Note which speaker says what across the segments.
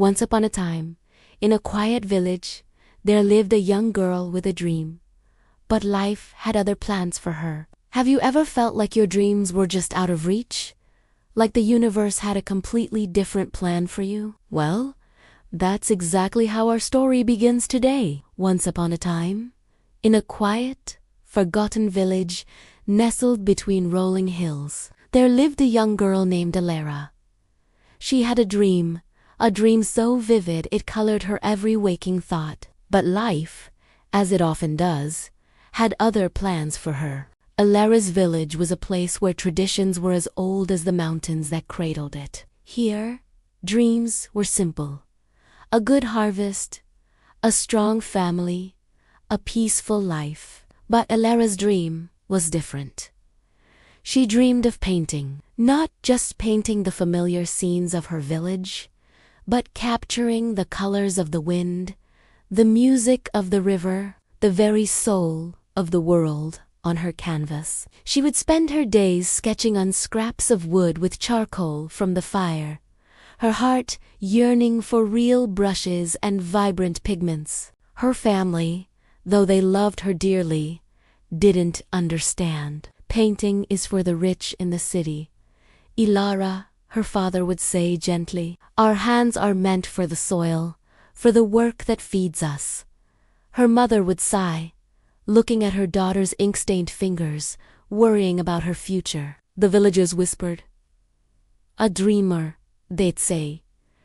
Speaker 1: Once upon a time, in a quiet village, there lived a young girl with a dream. But life had other plans for her. Have you ever felt like your dreams were just out of reach? Like the universe had a completely different plan for you? Well, that's exactly how our story begins today. Once upon a time, in a quiet, forgotten village nestled between rolling hills, there lived a young girl named Alara. She had a dream so vivid it colored her every waking thought. But life, as it often does, had other plans for her. Alara's village was a place where traditions were as old as the mountains that cradled it. Here, dreams were simple. A good harvest, a strong family, a peaceful life. But Alara's dream was different. She dreamed of painting, not just painting the familiar scenes of her village, but capturing the colors of the wind, the music of the river, the very soul of the world on her canvas. She would spend her days sketching on scraps of wood with charcoal from the fire, her heart yearning for real brushes and vibrant pigments. Her family, though they loved her dearly, didn't understand. Painting is for the rich in the city. Alara, her father would say gently, our hands are meant for the soil, for the work that feeds us. Her mother would sigh, looking at her daughter's ink-stained fingers, worrying about her future. The villagers whispered, a dreamer, they'd say,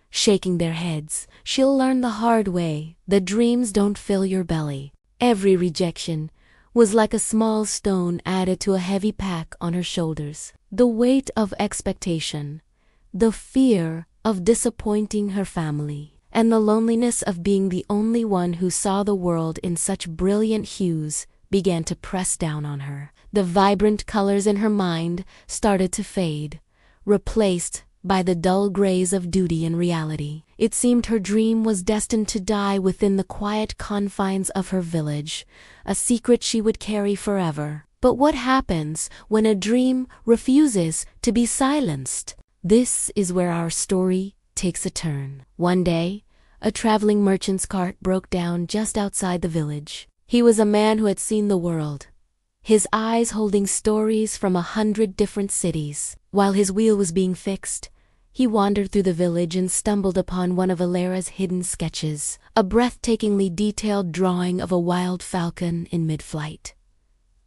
Speaker 1: shaking their heads. She'll learn the hard way that dreams don't fill your belly. Every rejection was like a small stone added to a heavy pack on her shoulders. The weight of expectation, the fear of disappointing her family, and the loneliness of being the only one who saw the world in such brilliant hues began to press down on her. The vibrant colors in her mind started to fade, replaced by the dull grays of duty and reality. It seemed her dream was destined to die within the quiet confines of her village, a secret she would carry forever. But what happens when a dream refuses to be silenced? This is where our story takes a turn. One day, a traveling merchant's cart broke down just outside the village. He was a man who had seen the world, his eyes holding stories from 100 different cities. While his wheel was being fixed, he wandered through the village and stumbled upon one of Alara's hidden sketches, a breathtakingly detailed drawing of a wild falcon in mid-flight.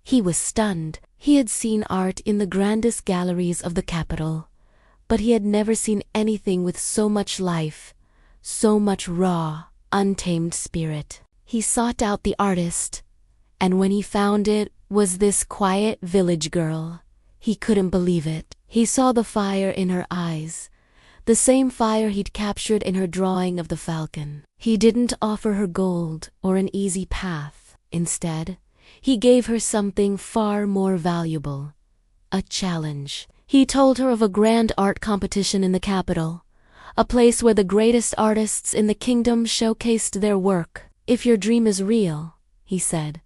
Speaker 1: He was stunned. He had seen art in the grandest galleries of the capital, but he had never seen anything with so much life, so much raw, untamed spirit. He sought out the artist, and when he found it was this quiet village girl, he couldn't believe it. He saw the fire in her eyes, the same fire he'd captured in her drawing of the falcon. He didn't offer her gold or an easy path. Instead, he gave her something far more valuable, a challenge. He told her of a grand art competition in the capital, a place where the greatest artists in the kingdom showcased their work. If your dream is real, he said,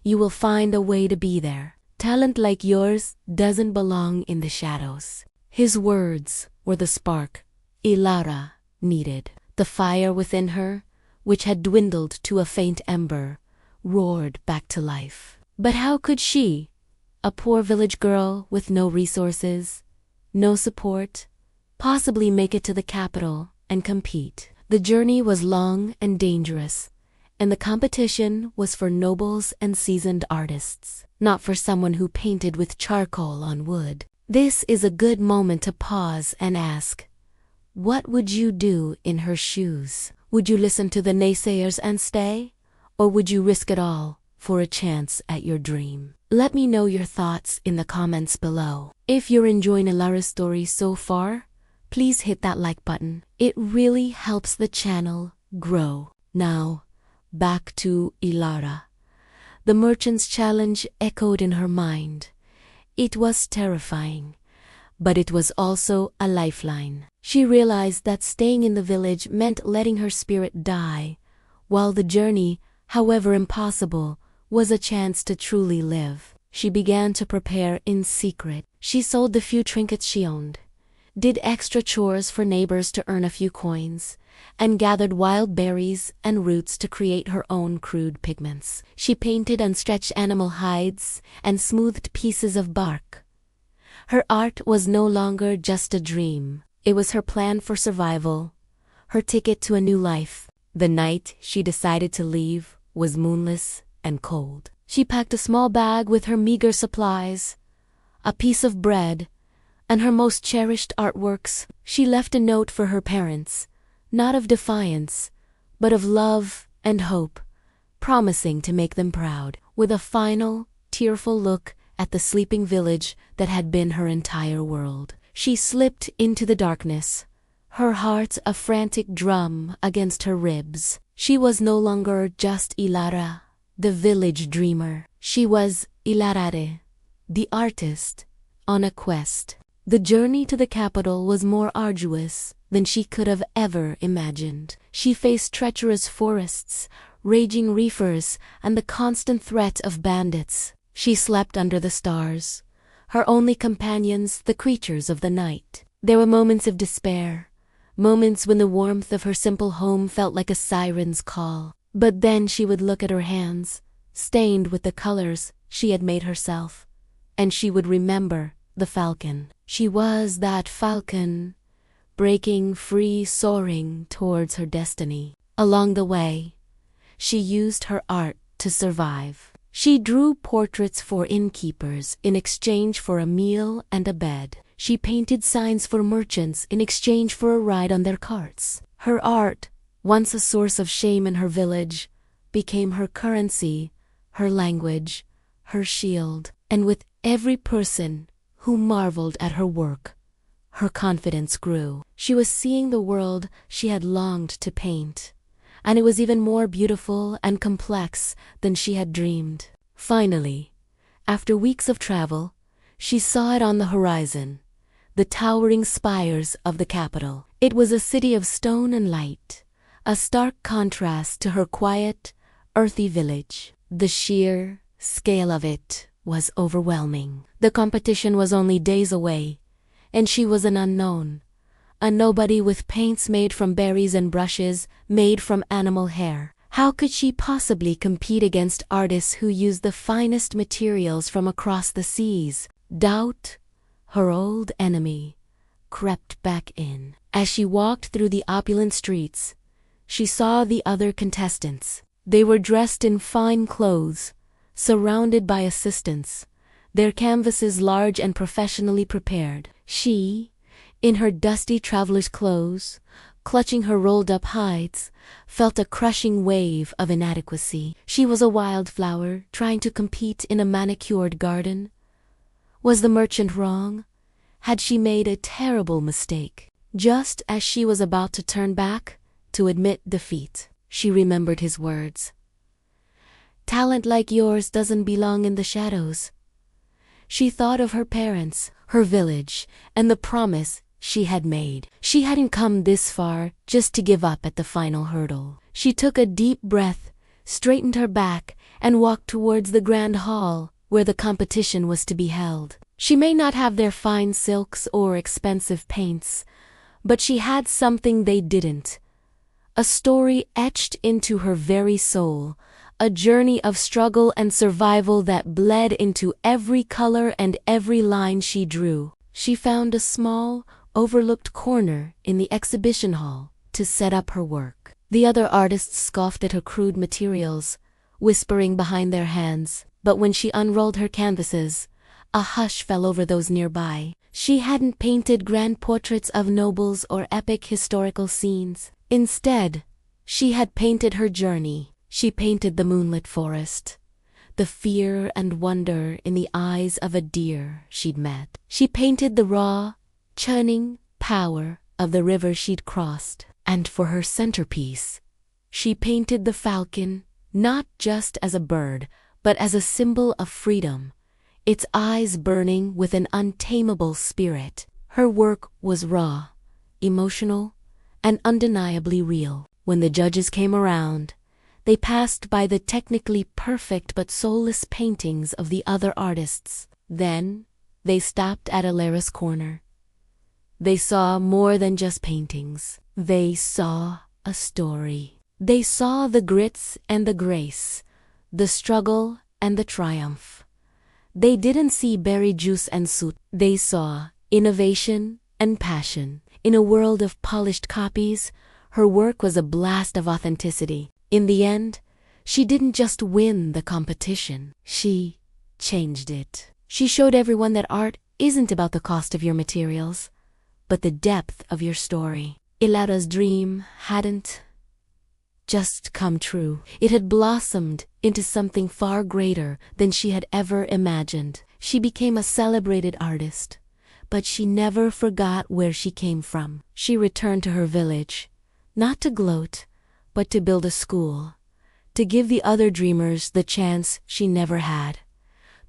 Speaker 1: you will find a way to be there. Talent like yours doesn't belong in the shadows. His words were the spark Alara needed. The fire within her, which had dwindled to a faint ember, roared back to life. But how could she, a poor village girl with no resources, no support, possibly make it to the capital and compete? The journey was long and dangerous, and the competition was for nobles and seasoned artists, not for someone who painted with charcoal on wood. This is a good moment to pause and ask, what would you do in her shoes? Would you listen to the naysayers and stay? Or would you risk it all for a chance at your dream? Let me know your thoughts in the comments below. If you're enjoying Alara's story so far, please hit that like button. It really helps the channel grow. Now, back to Alara. The merchant's challenge echoed in her mind. It was terrifying, but it was also a lifeline. She realized that staying in the village meant letting her spirit die, while the journey, however impossible, was a chance to truly live. She began to prepare in secret. She sold the few trinkets she owned, did extra chores for neighbors to earn a few coins, and gathered wild berries and roots to create her own crude pigments. She painted on stretched animal hides and smoothed pieces of bark. Her art was no longer just a dream. It was her plan for survival, her ticket to a new life. The night she decided to leave was moonless and cold. She packed a small bag with her meager supplies, a piece of bread, and her most cherished artworks. She left a note for her parents, not of defiance, but of love and hope, promising to make them proud. With a final, tearful look at the sleeping village that had been her entire world, she slipped into the darkness, her heart a frantic drum against her ribs. She was no longer just Ilara, the village dreamer. She was Ilarare, the artist, on a quest. The journey to the capital was more arduous than she could have ever imagined. She faced treacherous forests, raging reefers, and the constant threat of bandits. She slept under the stars, her only companions the creatures of the night. There were moments of despair, moments when the warmth of her simple home felt like a siren's call. But then she would look at her hands, stained with the colors she had made herself, and she would remember the falcon. She was that falcon, breaking free, soaring towards her destiny. Along the way, she used her art to survive. She drew portraits for innkeepers in exchange for a meal and a bed. She painted signs for merchants in exchange for a ride on their carts. Her art, once a source of shame in her village, became her currency, her language, her shield. And with every person who marveled at her work, her confidence grew. She was seeing the world she had longed to paint, and it was even more beautiful and complex than she had dreamed. Finally, after weeks of travel, she saw it on the horizon, the towering spires of the capital. It was a city of stone and light, a stark contrast to her quiet, earthy village. The sheer scale of it was overwhelming. The competition was only days away, and she was an unknown, a nobody with paints made from berries and brushes made from animal hair. How could she possibly compete against artists who used the finest materials from across the seas? Doubt, her old enemy, crept back in. As she walked through the opulent streets, she saw the other contestants. They were dressed in fine clothes, surrounded by assistants, their canvases large and professionally prepared. She, in her dusty traveler's clothes, clutching her rolled-up hides, felt a crushing wave of inadequacy. She was a wildflower trying to compete in a manicured garden. Was the merchant wrong? Had she made a terrible mistake? Just as she was about to turn back, to admit defeat, she remembered his words. "Talent like yours doesn't belong in the shadows." She thought of her parents, her village, and the promise she had made. She hadn't come this far just to give up at the final hurdle. She took a deep breath, straightened her back, and walked towards the grand hall where the competition was to be held. She may not have their fine silks or expensive paints, but she had something they didn't. A story etched into her very soul, a journey of struggle and survival that bled into every color and every line she drew. She found a small, overlooked corner in the exhibition hall to set up her work. The other artists scoffed at her crude materials, whispering behind their hands, but when she unrolled her canvases, a hush fell over those nearby. She hadn't painted grand portraits of nobles or epic historical scenes. Instead, she had painted her journey. She painted the moonlit forest, the fear and wonder in the eyes of a deer she'd met. She painted the raw, churning power of the river she'd crossed. And for her centerpiece, she painted the falcon not just as a bird, but as a symbol of freedom, its eyes burning with an untamable spirit. Her work was raw, emotional, and undeniably real. When the judges came around, they passed by the technically perfect but soulless paintings of the other artists. Then, they stopped at Ilara's corner. They saw more than just paintings. They saw a story. They saw the grits and the grace, the struggle and the triumph. They didn't see berry juice and soot. They saw innovation and passion. In a world of polished copies, her work was a blast of authenticity. In the end, she didn't just win the competition. She changed it. She showed everyone that art isn't about the cost of your materials, but the depth of your story. Ilara's dream hadn't just come true. It had blossomed into something far greater than she had ever imagined. She became a celebrated artist, but she never forgot where she came from. She returned to her village, not to gloat, but to build a school, to give the other dreamers the chance she never had,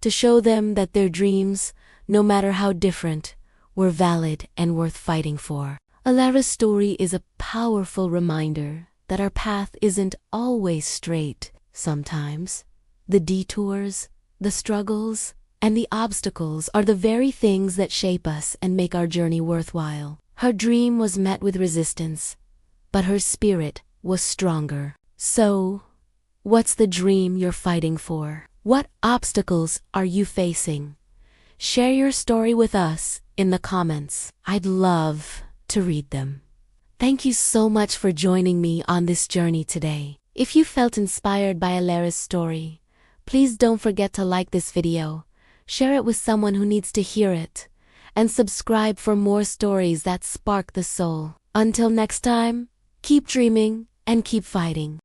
Speaker 1: to show them that their dreams, no matter how different, were valid and worth fighting for. Ilara's story is a powerful reminder that our path isn't always straight. Sometimes, the detours, the struggles, and the obstacles are the very things that shape us and make our journey worthwhile. Her dream was met with resistance, but her spirit was stronger. So, what's the dream you're fighting for? What obstacles are you facing? Share your story with us in the comments. I'd love to read them. Thank you so much for joining me on this journey today. If you felt inspired by Ilara's story, please don't forget to like this video, share it with someone who needs to hear it, and subscribe for more stories that spark the soul. Until next time, keep dreaming and keep fighting.